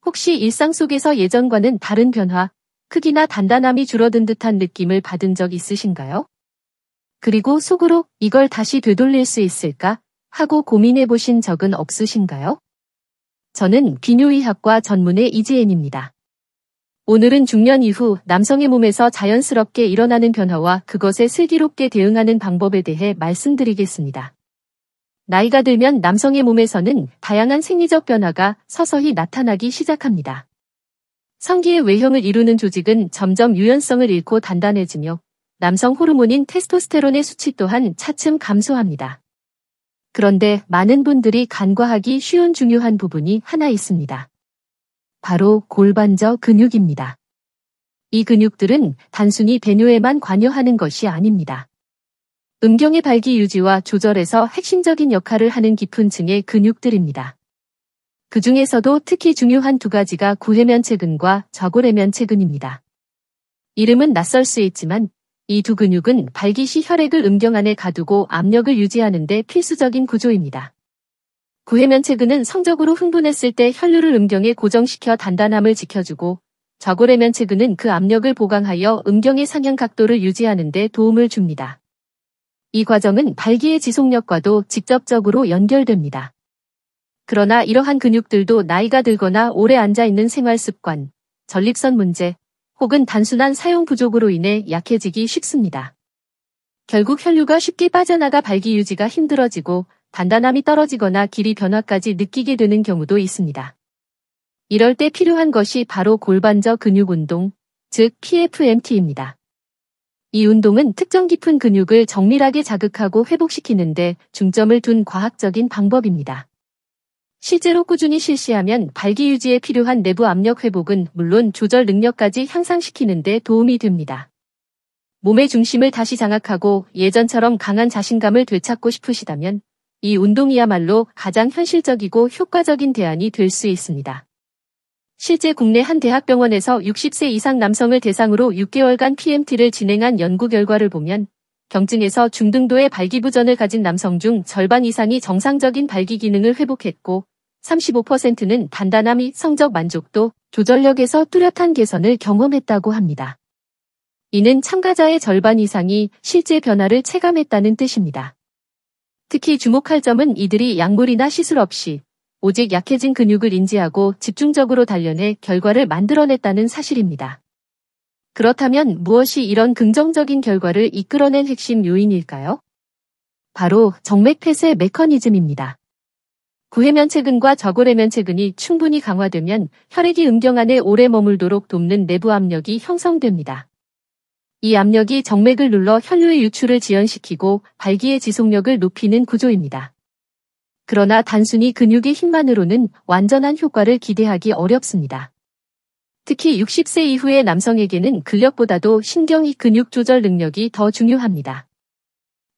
혹시 일상 속에서 예전과는 다른 변화, 크기나 단단함이 줄어든 듯한 느낌을 받은 적 있으신가요? 그리고 속으로 이걸 다시 되돌릴 수 있을까 하고 고민해 보신 적은 없으신가요? 저는 비뇨의학과 전문의 이지엔입니다. 오늘은 중년 이후 남성의 몸에서 자연스럽게 일어나는 변화와 그것에 슬기롭게 대응하는 방법에 대해 말씀드리겠습니다. 나이가 들면 남성의 몸에서는 다양한 생리적 변화가 서서히 나타나기 시작합니다. 성기의 외형을 이루는 조직은 점점 유연성을 잃고 단단해지며 남성 호르몬인 테스토스테론의 수치 또한 차츰 감소합니다. 그런데 많은 분들이 간과하기 쉬운 중요한 부분이 하나 있습니다. 바로 골반저 근육입니다. 이 근육들은 단순히 배뇨에만 관여하는 것이 아닙니다. 음경의 발기 유지와 조절에서 핵심적인 역할을 하는 깊은 층의 근육들입니다. 그 중에서도 특히 중요한 두 가지가 구해면체근과 좌골해면체근입니다. 이름은 낯설 수 있지만 이 두 근육은 발기 시 혈액을 음경 안에 가두고 압력을 유지하는 데 필수적인 구조입니다. 구해면체근은 성적으로 흥분했을 때 혈류를 음경에 고정시켜 단단함을 지켜주고 좌골해면체근은 그 압력을 보강하여 음경의 상향 각도를 유지하는 데 도움을 줍니다. 이 과정은 발기의 지속력과도 직접적으로 연결됩니다. 그러나 이러한 근육들도 나이가 들거나 오래 앉아있는 생활 습관, 전립선 문제, 혹은 단순한 사용 부족으로 인해 약해지기 쉽습니다. 결국 혈류가 쉽게 빠져나가 발기 유지가 힘들어지고 단단함이 떨어지거나 길이 변화까지 느끼게 되는 경우도 있습니다. 이럴 때 필요한 것이 바로 골반저 근육 운동, 즉 PFMT입니다. 이 운동은 특정 깊은 근육을 정밀하게 자극하고 회복시키는데 중점을 둔 과학적인 방법입니다. 실제로 꾸준히 실시하면 발기 유지에 필요한 내부 압력 회복은 물론 조절 능력까지 향상시키는 데 도움이 됩니다. 몸의 중심을 다시 장악하고 예전처럼 강한 자신감을 되찾고 싶으시다면 이 운동이야말로 가장 현실적이고 효과적인 대안이 될 수 있습니다. 실제 국내 한 대학병원에서 60세 이상 남성을 대상으로 6개월간 PMT를 진행한 연구 결과를 보면 경증에서 중등도의 발기부전을 가진 남성 중 절반 이상이 정상적인 발기 기능을 회복했고 35%는 단단함 및 성적 만족도, 조절력에서 뚜렷한 개선을 경험했다고 합니다. 이는 참가자의 절반 이상이 실제 변화를 체감했다는 뜻입니다. 특히 주목할 점은 이들이 약물이나 시술 없이 오직 약해진 근육을 인지하고 집중적으로 단련해 결과를 만들어냈다는 사실입니다. 그렇다면 무엇이 이런 긍정적인 결과를 이끌어낸 핵심 요인일까요? 바로 정맥 폐쇄 메커니즘입니다. 구해면체근과 좌골해면체근이 충분히 강화되면 혈액이 음경 안에 오래 머물도록 돕는 내부 압력이 형성됩니다. 이 압력이 정맥을 눌러 혈류의 유출을 지연시키고 발기의 지속력을 높이는 구조입니다. 그러나 단순히 근육의 힘만으로는 완전한 효과를 기대하기 어렵습니다. 특히 60세 이후의 남성에게는 근력보다도 신경이 근육 조절 능력이 더 중요합니다.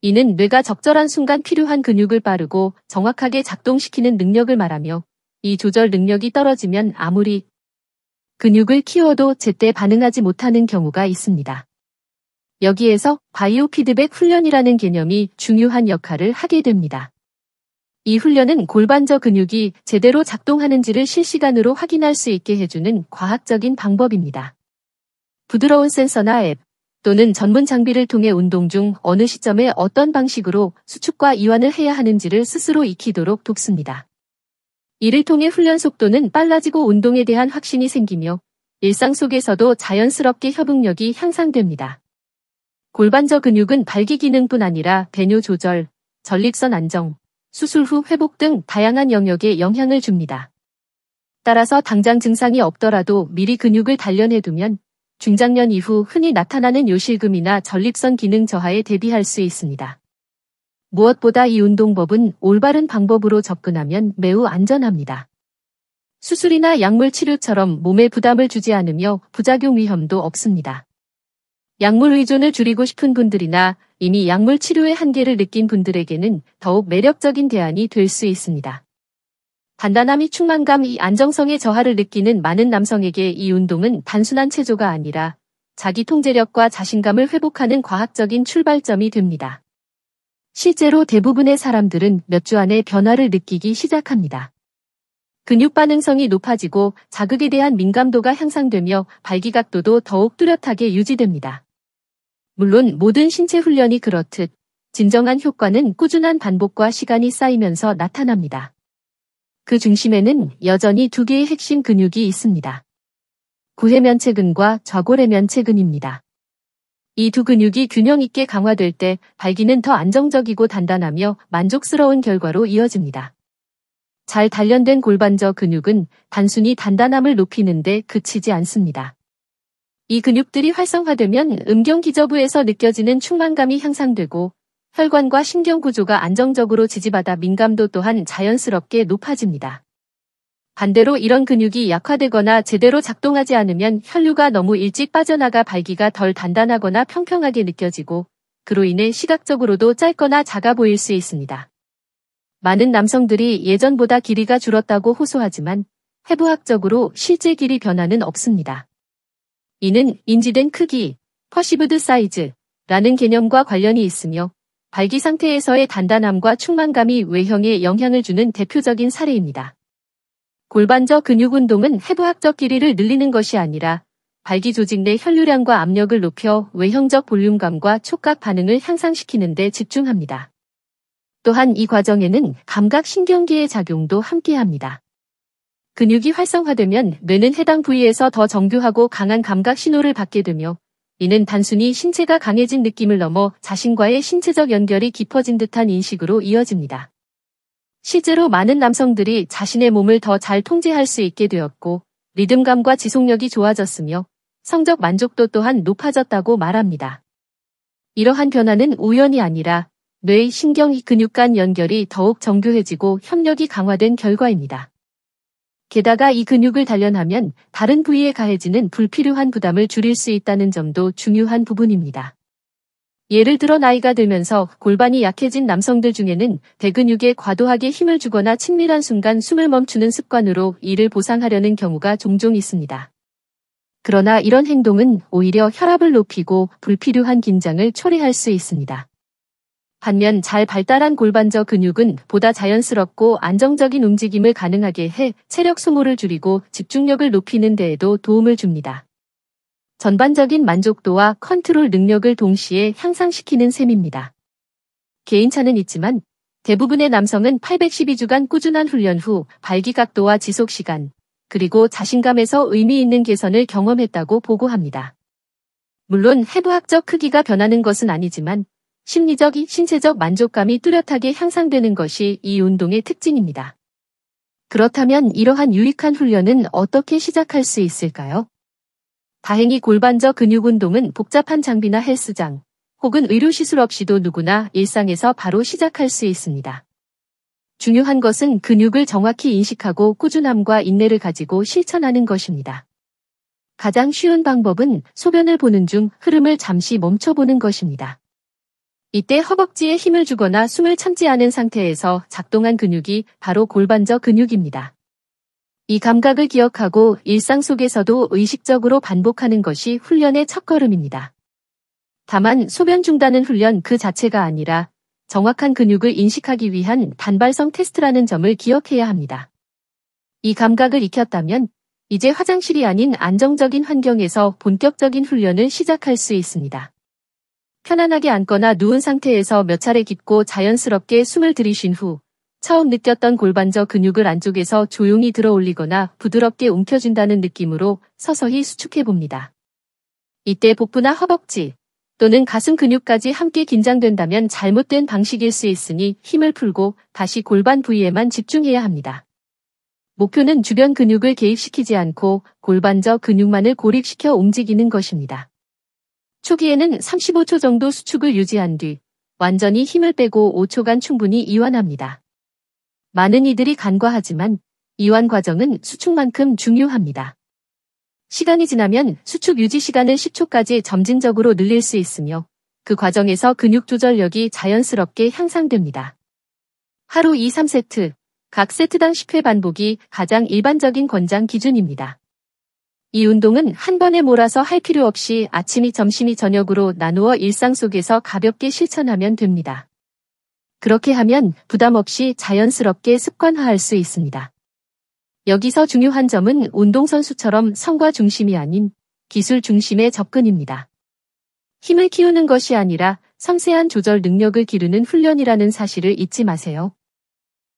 이는 뇌가 적절한 순간 필요한 근육을 빠르고 정확하게 작동시키는 능력을 말하며 이 조절 능력이 떨어지면 아무리 근육을 키워도 제때 반응하지 못하는 경우가 있습니다. 여기에서 바이오 피드백 훈련이라는 개념이 중요한 역할을 하게 됩니다. 이 훈련은 골반저 근육이 제대로 작동하는지를 실시간으로 확인할 수 있게 해주는 과학적인 방법입니다. 부드러운 센서나 앱 또는 전문 장비를 통해 운동 중 어느 시점에 어떤 방식으로 수축과 이완을 해야 하는지를 스스로 익히도록 돕습니다. 이를 통해 훈련 속도는 빨라지고 운동에 대한 확신이 생기며 일상 속에서도 자연스럽게 협응력이 향상됩니다. 골반저 근육은 발기 기능뿐 아니라 배뇨 조절, 전립선 안정, 수술 후 회복 등 다양한 영역에 영향을 줍니다. 따라서 당장 증상이 없더라도 미리 근육을 단련해두면 중장년 이후 흔히 나타나는 요실금이나 전립선 기능 저하에 대비할 수 있습니다. 무엇보다 이 운동법은 올바른 방법으로 접근하면 매우 안전합니다. 수술이나 약물 치료처럼 몸에 부담을 주지 않으며 부작용 위험도 없습니다. 약물 의존을 줄이고 싶은 분들이나 이미 약물 치료의 한계를 느낀 분들에게는 더욱 매력적인 대안이 될 수 있습니다. 단단함이 충만감이 안정성의 저하를 느끼는 많은 남성에게 이 운동은 단순한 체조가 아니라 자기 통제력과 자신감을 회복하는 과학적인 출발점이 됩니다. 실제로 대부분의 사람들은 몇 주 안에 변화를 느끼기 시작합니다. 근육 반응성이 높아지고 자극에 대한 민감도가 향상되며 발기각도도 더욱 뚜렷하게 유지됩니다. 물론 모든 신체 훈련이 그렇듯 진정한 효과는 꾸준한 반복과 시간이 쌓이면서 나타납니다. 그 중심에는 여전히 두 개의 핵심 근육이 있습니다. 구해면체근과 좌골해면체근입니다. 이 두 근육이 균형 있게 강화될 때 발기는 더 안정적이고 단단하며 만족스러운 결과로 이어집니다. 잘 단련된 골반저 근육은 단순히 단단함을 높이는 데 그치지 않습니다. 이 근육들이 활성화되면 음경기저부에서 느껴지는 충만감이 향상되고 혈관과 신경 구조가 안정적으로 지지받아 민감도 또한 자연스럽게 높아집니다. 반대로 이런 근육이 약화되거나 제대로 작동하지 않으면 혈류가 너무 일찍 빠져나가 발기가 덜 단단하거나 평평하게 느껴지고 그로 인해 시각적으로도 짧거나 작아 보일 수 있습니다. 많은 남성들이 예전보다 길이가 줄었다고 호소하지만 해부학적으로 실제 길이 변화는 없습니다. 이는 인지된 크기, 퍼시브드 사이즈라는 개념과 관련이 있으며 발기 상태에서의 단단함과 충만감이 외형에 영향을 주는 대표적인 사례입니다. 골반저 근육 운동은 해부학적 길이를 늘리는 것이 아니라 발기 조직 내 혈류량과 압력을 높여 외형적 볼륨감과 촉각 반응을 향상시키는 데 집중합니다. 또한 이 과정에는 감각신경계의 작용도 함께합니다. 근육이 활성화되면 뇌는 해당 부위에서 더 정교하고 강한 감각 신호를 받게 되며 이는 단순히 신체가 강해진 느낌을 넘어 자신과의 신체적 연결이 깊어진 듯한 인식으로 이어집니다. 실제로 많은 남성들이 자신의 몸을 더 잘 통제할 수 있게 되었고 리듬감과 지속력이 좋아졌으며 성적 만족도 또한 높아졌다고 말합니다. 이러한 변화는 우연이 아니라 뇌, 신경, 근육 간 연결이 더욱 정교해지고 협력이 강화된 결과입니다. 게다가 이 근육을 단련하면 다른 부위에 가해지는 불필요한 부담을 줄일 수 있다는 점도 중요한 부분입니다. 예를 들어 나이가 들면서 골반이 약해진 남성들 중에는 대근육에 과도하게 힘을 주거나 친밀한 순간 숨을 멈추는 습관으로 이를 보상하려는 경우가 종종 있습니다. 그러나 이런 행동은 오히려 혈압을 높이고 불필요한 긴장을 초래할 수 있습니다. 반면 잘 발달한 골반저 근육은 보다 자연스럽고 안정적인 움직임을 가능하게 해 체력 소모를 줄이고 집중력을 높이는 데에도 도움을 줍니다. 전반적인 만족도와 컨트롤 능력을 동시에 향상시키는 셈입니다. 개인차는 있지만 대부분의 남성은 812주간 꾸준한 훈련 후 발기각도와 지속시간, 그리고 자신감에서 의미 있는 개선을 경험했다고 보고합니다. 물론 해부학적 크기가 변하는 것은 아니지만 심리적, 신체적 만족감이 뚜렷하게 향상되는 것이 이 운동의 특징입니다. 그렇다면 이러한 유익한 훈련은 어떻게 시작할 수 있을까요? 다행히 골반저 근육 운동은 복잡한 장비나 헬스장, 혹은 의료시술 없이도 누구나 일상에서 바로 시작할 수 있습니다. 중요한 것은 근육을 정확히 인식하고 꾸준함과 인내를 가지고 실천하는 것입니다. 가장 쉬운 방법은 소변을 보는 중 흐름을 잠시 멈춰보는 것입니다. 이때 허벅지에 힘을 주거나 숨을 참지 않은 상태에서 작동한 근육이 바로 골반저 근육입니다. 이 감각을 기억하고 일상 속에서도 의식적으로 반복하는 것이 훈련의 첫걸음입니다. 다만 소변 중단은 훈련 그 자체가 아니라 정확한 근육을 인식하기 위한 단발성 테스트라는 점을 기억해야 합니다. 이 감각을 익혔다면 이제 화장실이 아닌 안정적인 환경에서 본격적인 훈련을 시작할 수 있습니다. 편안하게 앉거나 누운 상태에서 몇 차례 깊고 자연스럽게 숨을 들이쉰 후 처음 느꼈던 골반저 근육을 안쪽에서 조용히 들어 올리거나 부드럽게 움켜쥔다는 느낌으로 서서히 수축해봅니다. 이때 복부나 허벅지 또는 가슴 근육까지 함께 긴장된다면 잘못된 방식일 수 있으니 힘을 풀고 다시 골반 부위에만 집중해야 합니다. 목표는 주변 근육을 개입시키지 않고 골반저 근육만을 고립시켜 움직이는 것입니다. 초기에는 35초 정도 수축을 유지한 뒤 완전히 힘을 빼고 5초간 충분히 이완합니다. 많은 이들이 간과하지만 이완 과정은 수축만큼 중요합니다. 시간이 지나면 수축 유지 시간을 10초까지 점진적으로 늘릴 수 있으며 그 과정에서 근육 조절력이 자연스럽게 향상됩니다. 하루 2-3세트, 각 세트당 10회 반복이 가장 일반적인 권장 기준입니다. 이 운동은 한 번에 몰아서 할 필요 없이 아침이 점심이 저녁으로 나누어 일상 속에서 가볍게 실천하면 됩니다. 그렇게 하면 부담 없이 자연스럽게 습관화할 수 있습니다. 여기서 중요한 점은 운동선수처럼 성과 중심이 아닌 기술 중심의 접근입니다. 힘을 키우는 것이 아니라 섬세한 조절 능력을 기르는 훈련이라는 사실을 잊지 마세요.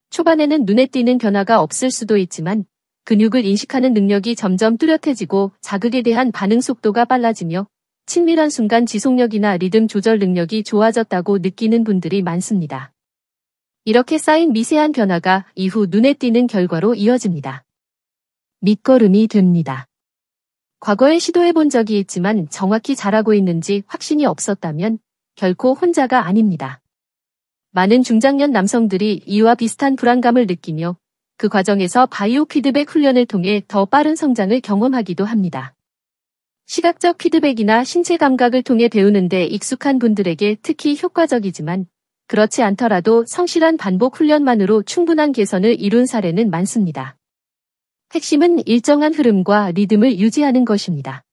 초반에는 눈에 띄는 변화가 없을 수도 있지만 근육을 인식하는 능력이 점점 뚜렷해지고 자극에 대한 반응 속도가 빨라지며 친밀한 순간 지속력이나 리듬 조절 능력이 좋아졌다고 느끼는 분들이 많습니다. 이렇게 쌓인 미세한 변화가 이후 눈에 띄는 결과로 이어집니다. 밑거름이 됩니다. 과거에 시도해본 적이 있지만 정확히 잘하고 있는지 확신이 없었다면 결코 혼자가 아닙니다. 많은 중장년 남성들이 이와 비슷한 불안감을 느끼며 그 과정에서 바이오 피드백 훈련을 통해 더 빠른 성장을 경험하기도 합니다. 시각적 피드백이나 신체 감각을 통해 배우는 데 익숙한 분들에게 특히 효과적이지만 그렇지 않더라도 성실한 반복 훈련만으로 충분한 개선을 이룬 사례는 많습니다. 핵심은 일정한 흐름과 리듬을 유지하는 것입니다.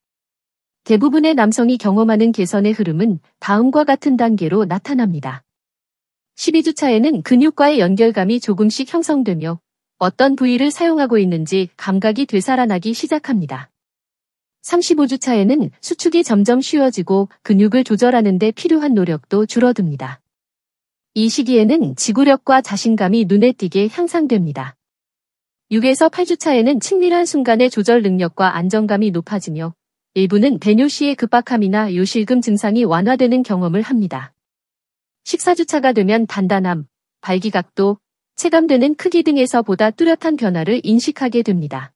대부분의 남성이 경험하는 개선의 흐름은 다음과 같은 단계로 나타납니다. 12주차에는 근육과의 연결감이 조금씩 형성되며 어떤 부위를 사용하고 있는지 감각이 되살아나기 시작합니다. 35주차에는 수축이 점점 쉬워지고 근육을 조절하는 데 필요한 노력도 줄어듭니다. 이 시기에는 지구력과 자신감이 눈에 띄게 향상됩니다. 6에서 8주차에는 친밀한 순간의 조절 능력과 안정감이 높아지며 일부는 배뇨 시의 급박함이나 요실금 증상이 완화되는 경험을 합니다. 14주차가 되면 단단함, 발기각도, 체감되는 크기 등에서 보다 뚜렷한 변화를 인식하게 됩니다.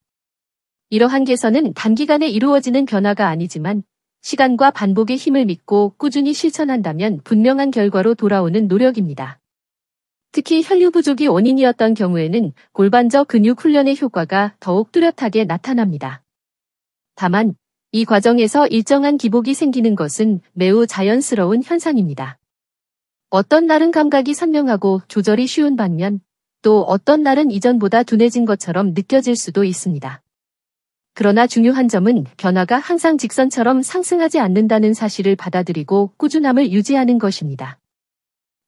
이러한 개선은 단기간에 이루어지는 변화가 아니지만 시간과 반복의 힘을 믿고 꾸준히 실천한다면 분명한 결과로 돌아오는 노력입니다. 특히 혈류 부족이 원인이었던 경우에는 골반저 근육 훈련의 효과가 더욱 뚜렷하게 나타납니다. 다만 이 과정에서 일정한 기복이 생기는 것은 매우 자연스러운 현상입니다. 어떤 날은 감각이 선명하고 조절이 쉬운 반면 또 어떤 날은 이전보다 둔해진 것처럼 느껴질 수도 있습니다. 그러나 중요한 점은 변화가 항상 직선처럼 상승하지 않는다는 사실을 받아들이고 꾸준함을 유지하는 것입니다.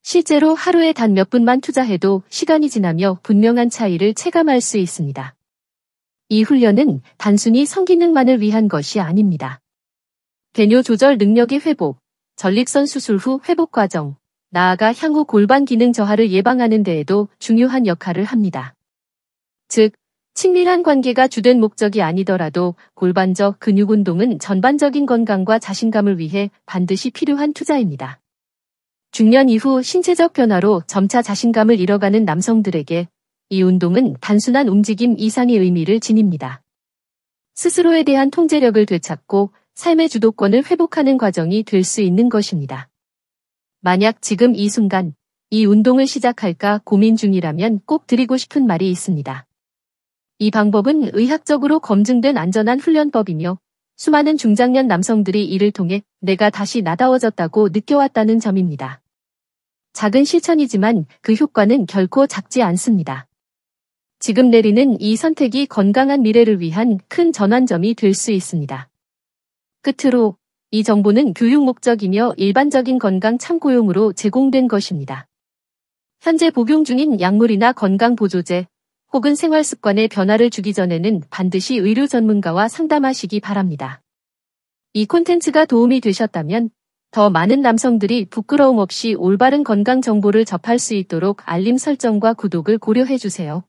실제로 하루에 단 몇 분만 투자해도 시간이 지나며 분명한 차이를 체감할 수 있습니다. 이 훈련은 단순히 성기능만을 위한 것이 아닙니다. 배뇨 조절 능력의 회복, 전립선 수술 후 회복 과정, 나아가 향후 골반 기능 저하를 예방하는 데에도 중요한 역할을 합니다. 즉, 친밀한 관계가 주된 목적이 아니더라도 골반저 근육 운동은 전반적인 건강과 자신감을 위해 반드시 필요한 투자입니다. 중년 이후 신체적 변화로 점차 자신감을 잃어가는 남성들에게 이 운동은 단순한 움직임 이상의 의미를 지닙니다. 스스로에 대한 통제력을 되찾고 삶의 주도권을 회복하는 과정이 될 수 있는 것입니다. 만약 지금 이 순간 이 운동을 시작할까 고민 중이라면 꼭 드리고 싶은 말이 있습니다. 이 방법은 의학적으로 검증된 안전한 훈련법이며 수많은 중장년 남성들이 이를 통해 내가 다시 나다워졌다고 느껴왔다는 점입니다. 작은 실천이지만 그 효과는 결코 작지 않습니다. 지금 내리는 이 선택이 건강한 미래를 위한 큰 전환점이 될 수 있습니다. 끝으로 이 정보는 교육 목적이며 일반적인 건강 참고용으로 제공된 것입니다. 현재 복용 중인 약물이나 건강보조제 혹은 생활습관의 변화를 주기 전에는 반드시 의료 전문가와 상담하시기 바랍니다. 이 콘텐츠가 도움이 되셨다면 더 많은 남성들이 부끄러움 없이 올바른 건강 정보를 접할 수 있도록 알림 설정과 구독을 고려해주세요.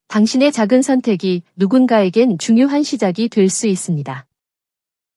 당신의 작은 선택이 누군가에겐 중요한 시작이 될 수 있습니다.